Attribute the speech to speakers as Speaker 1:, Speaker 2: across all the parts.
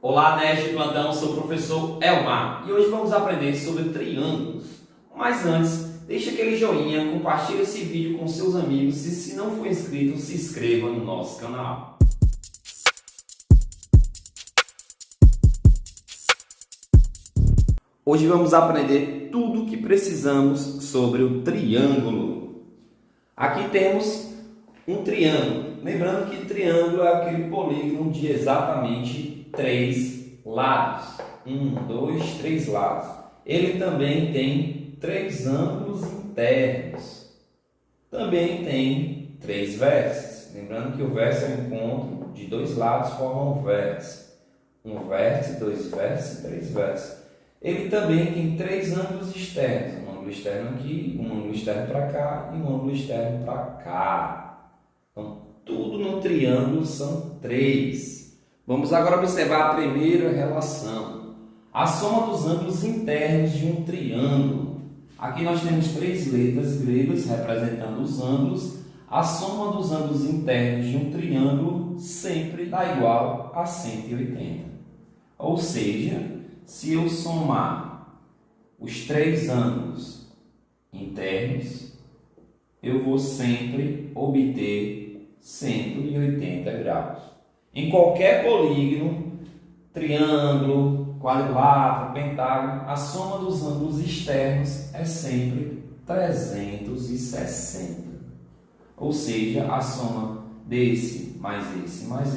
Speaker 1: Olá, Nerd de plantão, sou o professor Elmar e hoje vamos aprender sobre triângulos. Mas antes, deixa aquele joinha, compartilhe esse vídeo com seus amigos e se não for inscrito, se inscreva no nosso canal. Hoje vamos aprender tudo o que precisamos sobre o triângulo. Aqui temos um triângulo. Lembrando que triângulo é aquele polígono de exatamente 3 lados. 1, 2, 3 lados. Ele também tem 3 ângulos internos. Também tem 3 vértices. Lembrando que o vértice é o encontro de 2 lados formam um vértice. Um vértice, 2 vértices e 3 vértices. Ele também tem 3 ângulos externos. Um ângulo externo aqui, um ângulo externo para cá e um ângulo externo para cá. Então, tudo no triângulo são 3. Vamos agora observar a primeira relação. A soma dos ângulos internos de um triângulo. Aqui nós temos 3 letras gregas representando os ângulos. A soma dos ângulos internos de um triângulo sempre dá igual a 180. Ou seja, se eu somar os 3 ângulos internos, eu vou sempre obter 180 graus. Em qualquer polígono, triângulo, quadrilátero, pentágono, a soma dos ângulos externos é sempre 360. Ou seja, a soma desse mais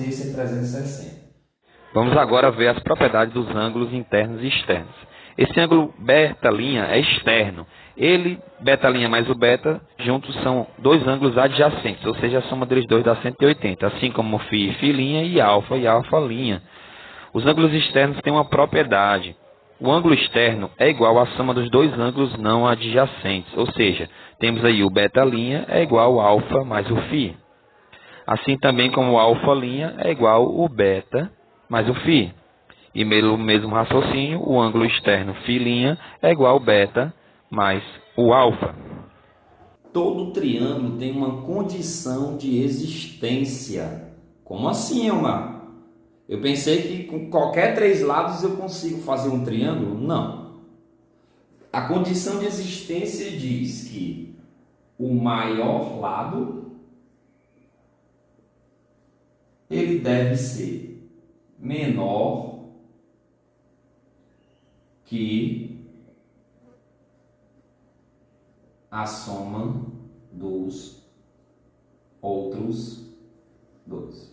Speaker 1: esse é 360.
Speaker 2: Vamos agora ver as propriedades dos ângulos internos e externos. Esse ângulo beta' é externo. Ele, beta' mais o beta, juntos são 2 ângulos adjacentes, ou seja, a soma deles dois dá 180, assim como φ e φ' e alfa alfa'. Os ângulos externos têm uma propriedade. O ângulo externo é igual à soma dos 2 ângulos não adjacentes, ou seja, temos aí o beta' é igual ao alfa mais o φ. Assim também como o alfa' é igual ao beta mais o φ. E pelo mesmo raciocínio, o ângulo externo φ' é igual ao beta mais o alfa.
Speaker 1: Todo triângulo tem uma condição de existência. Como assim, Elmar? Eu pensei que com qualquer 3 lados eu consigo fazer um triângulo? Não. A condição de existência diz que o maior lado ele deve ser menor que a soma dos outros 2.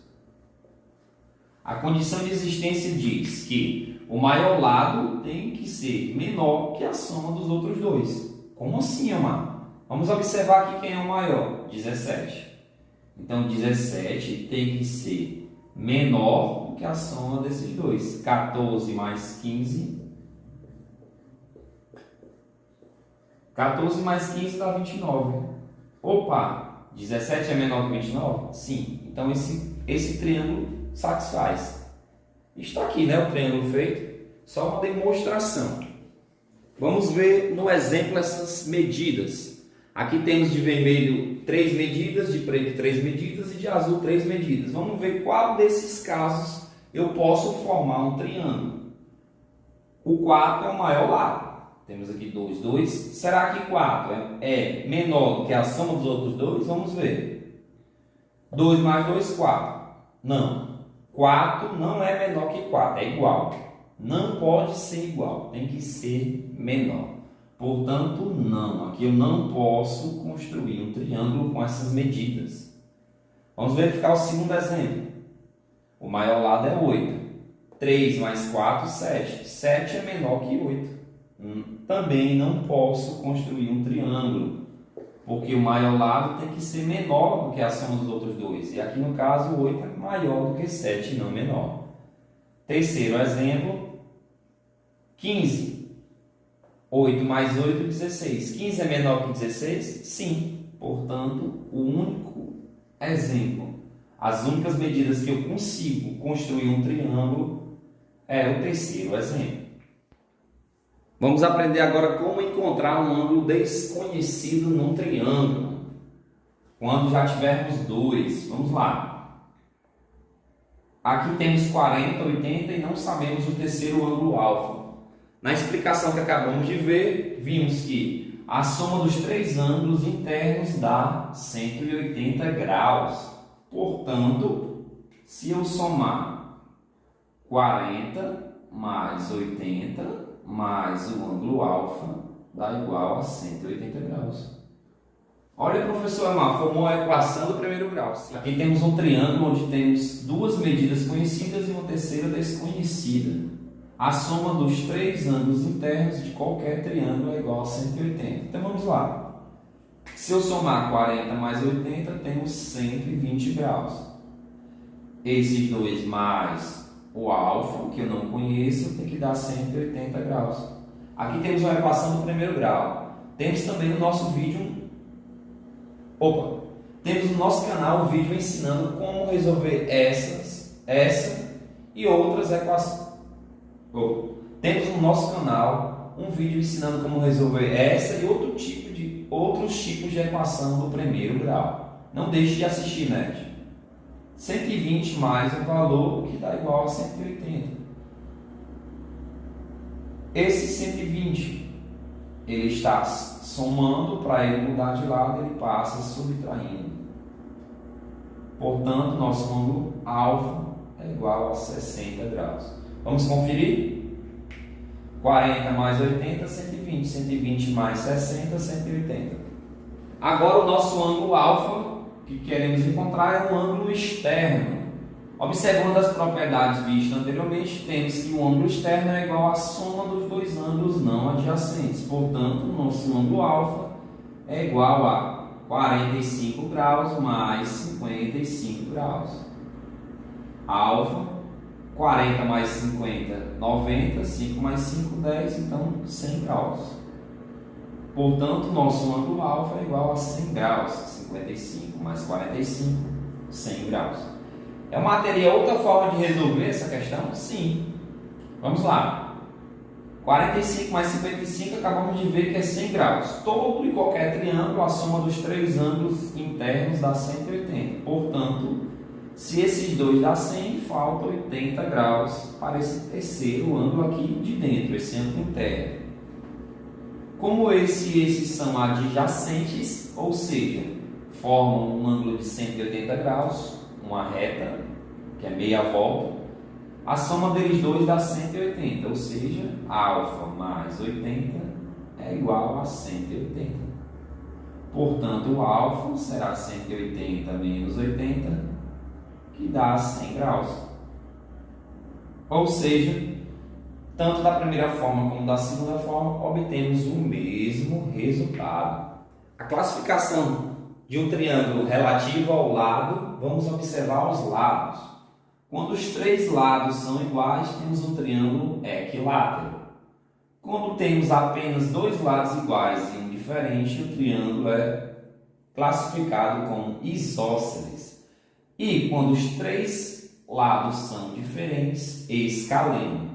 Speaker 1: A condição de existência diz que o maior lado tem que ser menor que a soma dos outros 2. Como assim, Amar? Vamos observar aqui quem é o maior. 17. Então, 17 tem que ser menor do que a soma desses 2. 14 mais 15. 14 mais 15 dá 29. Opa! 17 é menor que 29? Sim. Então, esse triângulo satisfaz. Está aqui, né? O triângulo feito. Só uma demonstração. Vamos ver no exemplo essas medidas. Aqui temos de vermelho 3 medidas, de preto 3 medidas e de azul 3 medidas. Vamos ver qual desses casos eu posso formar um triângulo. O 4 é o maior lado. Temos aqui 2, 2. Será que 4 é menor do que a soma dos outros 2? Vamos ver. 2 mais 2, 4. Não. 4 não é menor que 4, é igual. Não pode ser igual, tem que ser menor. Portanto, não. Aqui eu não posso construir um triângulo com essas medidas. Vamos verificar o segundo exemplo. O maior lado é 8. 3 mais 4, 7. 7 é menor que 8. Também não posso construir um triângulo, porque o maior lado tem que ser menor do que a soma dos outros 2. E aqui no caso, 8 é maior do que 7, não menor. Terceiro exemplo, 15. 8 mais 8, 16. 15 é menor que 16? Sim. Portanto, o único exemplo, as únicas medidas que eu consigo construir um triângulo é o terceiro exemplo. Vamos aprender agora como encontrar um ângulo desconhecido num triângulo. Quando já tivermos 2. Vamos lá. Aqui temos 40, 80 e não sabemos o terceiro ângulo alfa. Na explicação que acabamos de ver, vimos que a soma dos três ângulos internos dá 180 graus. Portanto, se eu somar 40 mais 80 mais o ângulo alfa, dá igual a 180 graus. Olha, professor Amar, formou a equação do primeiro grau. Aqui temos um triângulo onde temos duas medidas conhecidas e uma terceira desconhecida. A soma dos três ângulos internos de qualquer triângulo é igual a 180. Então vamos lá. Se eu somar 40 mais 80, temos 120 graus. Esses dois mais o alfa, que eu não conheço, tem que dar 180 graus. Aqui temos uma equação do primeiro grau. Temos também no nosso vídeo... Temos no nosso canal um vídeo ensinando como resolver essa e outras equações. Temos no nosso canal um vídeo ensinando como resolver essa e outros tipos de equação do primeiro grau. Não deixe de assistir, nerd. 120 mais o valor, que dá igual a 180. Esse 120, ele está somando, para ele mudar de lado, ele passa subtraindo. Portanto, nosso ângulo alfa é igual a 60 graus. Vamos conferir? 40 mais 80, 120. 120 mais 60, 180. Agora o nosso ângulo alfa que queremos encontrar é um ângulo externo. Observando as propriedades vistas anteriormente, temos que o ângulo externo é igual à soma dos dois ângulos não adjacentes. Portanto, o nosso ângulo alfa é igual a 45 graus mais 55 graus. Alfa, 40 mais 50, 90, 5 mais 5, 10, então 100 graus. Portanto, nosso ângulo alfa é igual a 100 graus. 55 mais 45, 100 graus. É uma teria outra forma de resolver essa questão? Sim. Vamos lá. 45 mais 55, acabamos de ver que é 100 graus. Todo e qualquer triângulo, a soma dos três ângulos internos dá 180. Portanto, se esses dois dá 100, falta 80 graus para esse terceiro ângulo aqui de dentro, esse ângulo interno. Como esses são adjacentes, ou seja, formam um ângulo de 180 graus, uma reta, que é meia volta, a soma deles dois dá 180, ou seja, alfa mais 80 é igual a 180. Portanto, o alfa será 180 menos 80, que dá 100 graus. Ou seja, tanto da primeira forma como da segunda forma, obtemos o mesmo resultado. A classificação de um triângulo relativo ao lado, vamos observar os lados. Quando os três lados são iguais, temos um triângulo equilátero. Quando temos apenas dois lados iguais e um diferente, o triângulo é classificado como isósceles. E quando os três lados são diferentes, escaleno.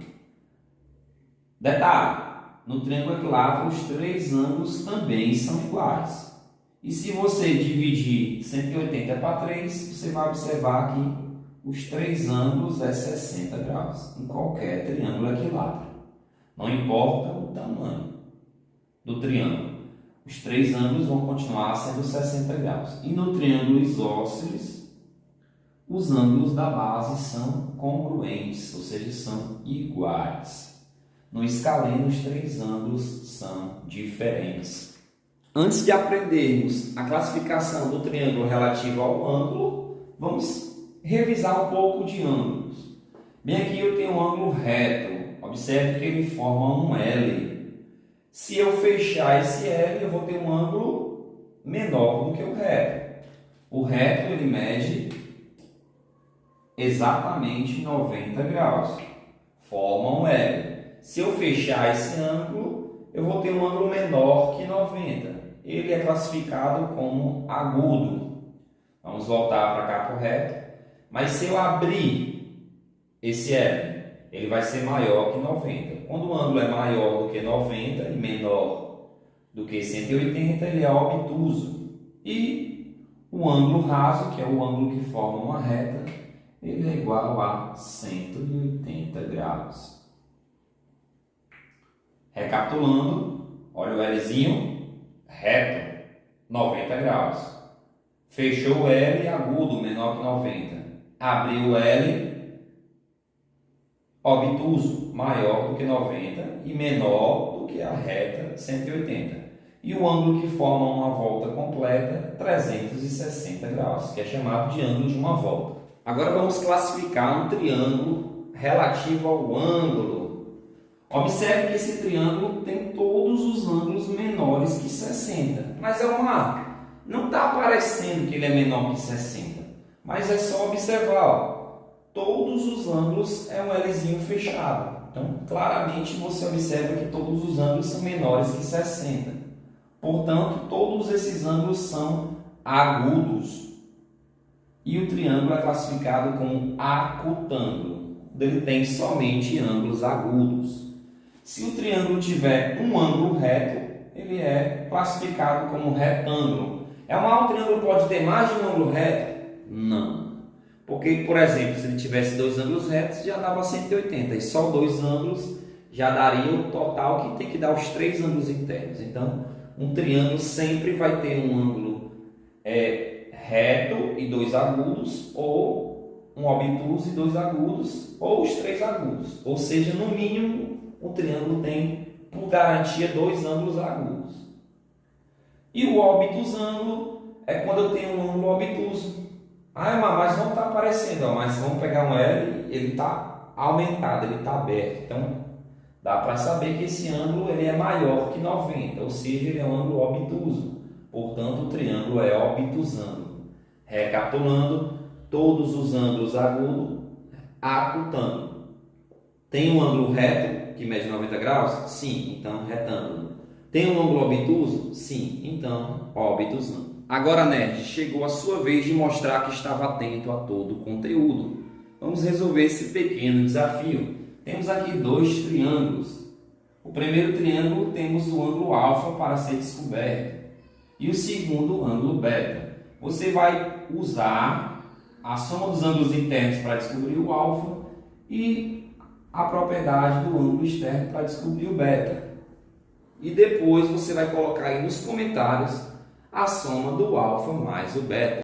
Speaker 1: Detalhe, no triângulo equilátero, os três ângulos também são iguais. E se você dividir 180 para 3, você vai observar que os três ângulos é 60 graus, em qualquer triângulo equilátero. Não importa o tamanho do triângulo. Os três ângulos vão continuar sendo 60 graus. E no triângulo isósceles, os ângulos da base são congruentes, ou seja, são iguais. No escaleno, os três ângulos são diferentes. Antes de aprendermos a classificação do triângulo relativo ao ângulo, vamos revisar um pouco de ângulos. Bem, aqui eu tenho um ângulo reto. Observe que ele forma um L. Se eu fechar esse L, eu vou ter um ângulo menor do que o reto. O reto ele mede exatamente 90 graus. Forma um L. Se eu fechar esse ângulo, eu vou ter um ângulo menor que 90. Ele é classificado como agudo. Vamos voltar para cá para o reto. Mas se eu abrir esse L, ele vai ser maior que 90. Quando o ângulo é maior do que 90 e menor do que 180, ele é obtuso. E o ângulo raso, que é o ângulo que forma uma reta, ele é igual a 180 graus. Recapitulando, olha o Lzinho, reto, 90 graus. Fechou o L, agudo, menor que 90. Abriu o L, obtuso, maior do que 90 e menor do que a reta 180. E o ângulo que forma uma volta completa, 360 graus, que é chamado de ângulo de uma volta. Agora vamos classificar um triângulo relativo ao ângulo. Observe que esse triângulo tem todos os ângulos menores que 60. Mas não está aparecendo que ele é menor que 60. Mas é só observar, ó, todos os ângulos é um Lzinho fechado. Então, claramente você observa que todos os ângulos são menores que 60. Portanto, todos esses ângulos são agudos. E o triângulo é classificado como acutângulo. Ele tem somente ângulos agudos. Se o triângulo tiver um ângulo reto, ele é classificado como retângulo. O triângulo pode ter mais de um ângulo reto? Não. Porque, por exemplo, se ele tivesse dois ângulos retos, já dava 180. E só dois ângulos já daria o total que tem que dar os três ângulos internos. Então, um triângulo sempre vai ter um ângulo reto e dois agudos, ou um obtuso e dois agudos, ou os três agudos. Ou seja, no mínimo, o triângulo tem, por garantia, dois ângulos agudos. E o obtusângulo é quando eu tenho um ângulo obtuso. Mas não está aparecendo, mas vamos pegar um L, ele está aumentado, ele está aberto. Então, dá para saber que esse ângulo ele é maior que 90, ou seja, ele é um ângulo obtuso. Portanto, o triângulo é obtusângulo. Recapitulando, todos os ângulos agudos, acutângulo. Tem um ângulo reto, que mede 90 graus? Sim, então retângulo. Tem um ângulo obtuso? Sim, então obtusângulo. Agora, nerd, chegou a sua vez de mostrar que estava atento a todo o conteúdo. Vamos resolver esse pequeno desafio. Temos aqui dois triângulos. O primeiro triângulo temos o ângulo alfa para ser descoberto e o segundo, o ângulo beta. Você vai usar a soma dos ângulos internos para descobrir o alfa e a propriedade do ângulo externo para descobrir o beta. E depois você vai colocar aí nos comentários a soma do alfa mais o beta.